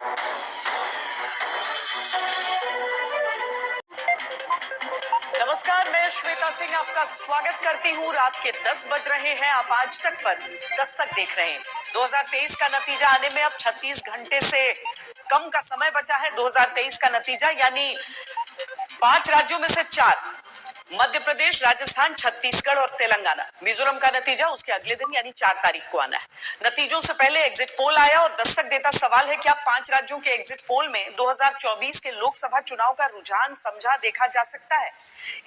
नमस्कार, मैं श्वेता सिंह आपका स्वागत करती हूँ। रात के 10 बज रहे हैं। आप आज तक पर दस्तक देख रहे हैं। 2023 का नतीजा आने में अब 36 घंटे से कम का समय बचा है। 2023 का नतीजा यानी 5 राज्यों में से 4, मध्य प्रदेश, राजस्थान, छत्तीसगढ़ और तेलंगाना। मिजोरम का नतीजा उसके अगले दिन यानी 4 तारीख को आना है। नतीजों से पहले एग्जिट पोल आया और दस्तक देता सवाल है, क्या 5 राज्यों के एग्जिट पोल में 2024 के लोकसभा चुनाव का रुझान समझा देखा जा सकता है?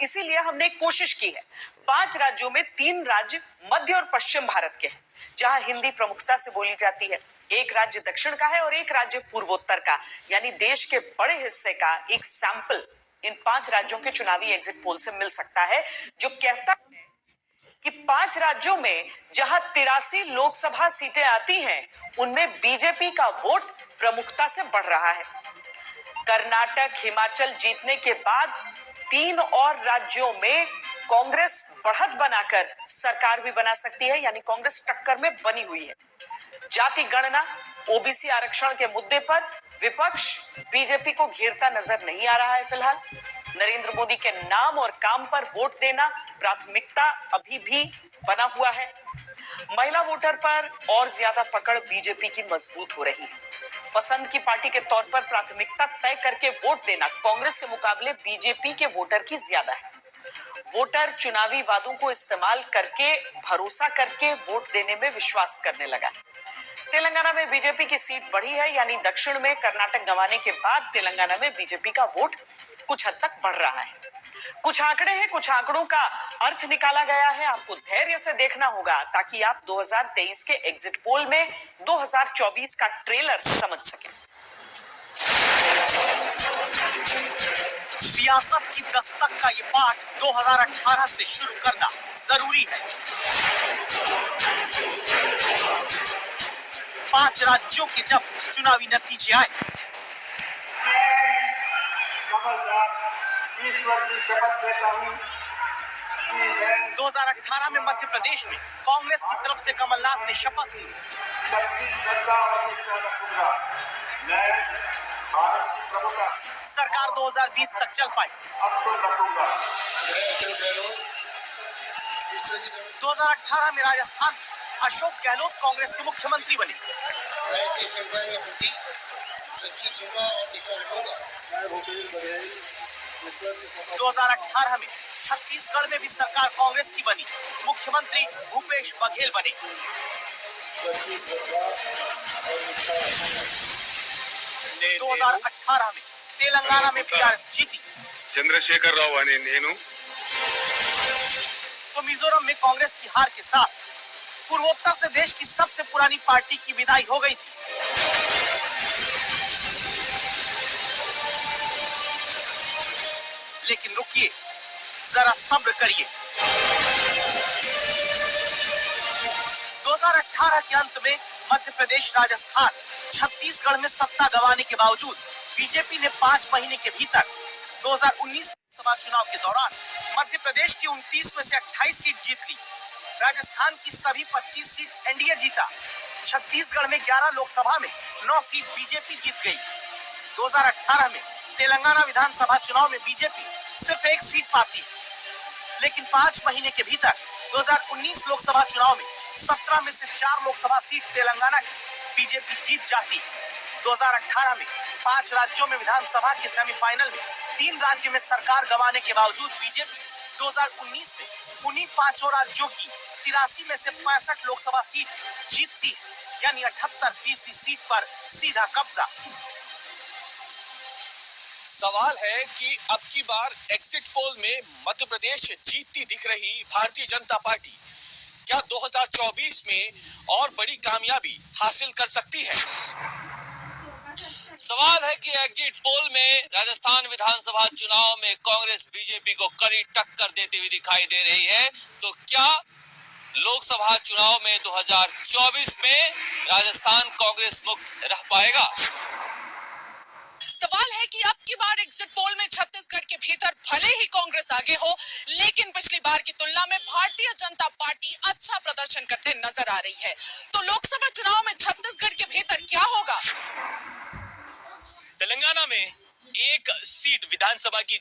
इसीलिए हमने एक कोशिश की है। 5 राज्यों में 3 राज्य मध्य और पश्चिम भारत के हैं, जहां हिंदी प्रमुखता से बोली जाती है। एक राज्य दक्षिण का है और एक राज्य पूर्वोत्तर का, यानी देश के बड़े हिस्से का एक सैंपल इन 5 राज्यों के चुनावी एग्जिट पोल से मिल सकता है, जो कहता है कि 5 राज्यों में जहां 83 लोकसभा सीटें आती हैं, उनमें बीजेपी का वोट प्रमुखता से बढ़ रहा है। कर्नाटक, हिमाचल जीतने के बाद 3 और राज्यों में कांग्रेस बढ़त बनाकर सरकार भी बना सकती है, यानी कांग्रेस टक्कर में बनी हुई है। जाति गणना, ओबीसी आरक्षण के मुद्दे पर विपक्ष बीजेपी को घेरता नजर नहीं आ रहा है। फिलहाल नरेंद्र मोदी के नाम और काम पर वोट देना प्राथमिकता अभी भी बना हुआ है। महिला वोटर पर और ज्यादा पकड़ बीजेपी की मजबूत हो रही है। पसंद की पार्टी के तौर पर प्राथमिकता तय करके वोट देना कांग्रेस के मुकाबले बीजेपी के वोटर की ज्यादा है। वोटर चुनावी वादों को इस्तेमाल करके, भरोसा करके वोट देने में विश्वास करने लगा है। तेलंगाना में बीजेपी की सीट बढ़ी है, यानी दक्षिण में कर्नाटक गंवाने के बाद तेलंगाना में बीजेपी का वोट कुछ हद तक बढ़ रहा है। कुछ आंकड़े हैं, कुछ आंकड़ों का अर्थ निकाला गया है। आपको धैर्य से देखना होगा ताकि आप 2023 के एग्जिट पोल में 2024 का ट्रेलर समझ सकें। सियासत की दस्तक का ये पाठ 2018 से शुरू करना जरूरी है। 5 राज्यों के जब चुनावी नतीजे आए, ईश्वर की शपथ लेता हूं कि 2018 में मध्य प्रदेश में कांग्रेस की तरफ से कमलनाथ ने शपथ ली। सच्ची श्रद्धा और निष्ठा रखूंगा। मैं भारत की प्रभुता सरकार 2020 तक चल पाई। 2018 में राजस्थान अशोक गहलोत कांग्रेस के मुख्यमंत्री बने। 2018 में छत्तीसगढ़ में भी सरकार कांग्रेस की बनी, मुख्यमंत्री भूपेश बघेल बने। 2018 में तेलंगाना में बीआरएस जीती। चंद्रशेखर राव अने नेनु। तो मिजोरम में कांग्रेस की हार के साथ पूर्वोत्तर से देश की सबसे पुरानी पार्टी की विदाई हो गई थी। लेकिन रुकिए, जरा सब्र करिए। 2018 के अंत में मध्य प्रदेश, राजस्थान, छत्तीसगढ़ में सत्ता गंवाने के बावजूद बीजेपी ने 5 महीने के भीतर 2019 लोकसभा चुनाव के दौरान मध्य प्रदेश की 29 में से 28 सीट जीत ली। राजस्थान की सभी 25 सीट एनडीए जीता। छत्तीसगढ़ में 11 लोकसभा में 9 सीट बीजेपी जीत गई। 2018 में तेलंगाना विधानसभा चुनाव में बीजेपी सिर्फ 1 सीट पाती है, लेकिन 5 महीने के भीतर 2019 लोकसभा चुनाव में 17 में से 4 लोकसभा सीट तेलंगाना की बीजेपी जीत जाती है। 2018 में 5 राज्यों में विधानसभा के सेमीफाइनल में 3 राज्य में सरकार गंवाने के बावजूद बीजेपी 2019 में उन्हीं 5 राज्यों की 83 में से 65 लोकसभा सीट जीतती है, यानी 78% सीट पर सीधा कब्जा। सवाल है कि अब की बार एग्जिट पोल में मध्य प्रदेश जीतती दिख रही भारतीय जनता पार्टी क्या 2024 में और बड़ी कामयाबी हासिल कर सकती है? सवाल है कि एग्जिट पोल में राजस्थान विधानसभा चुनाव में कांग्रेस बीजेपी को कड़ी टक्कर देती हुई दिखाई दे रही है, तो क्या लोकसभा चुनाव में 2024 में राजस्थान कांग्रेस मुक्त रह पाएगा? सवाल है कि अब की बार एग्जिट पोल में छत्तीसगढ़ के भीतर भले ही कांग्रेस आगे हो, लेकिन पिछली बार की तुलना में भारतीय जनता पार्टी अच्छा प्रदर्शन करते नजर आ रही है। तो लोकसभा चुनाव में छत्तीसगढ़ के भीतर क्या होगा? तेलंगाना में एक सीट विधानसभा की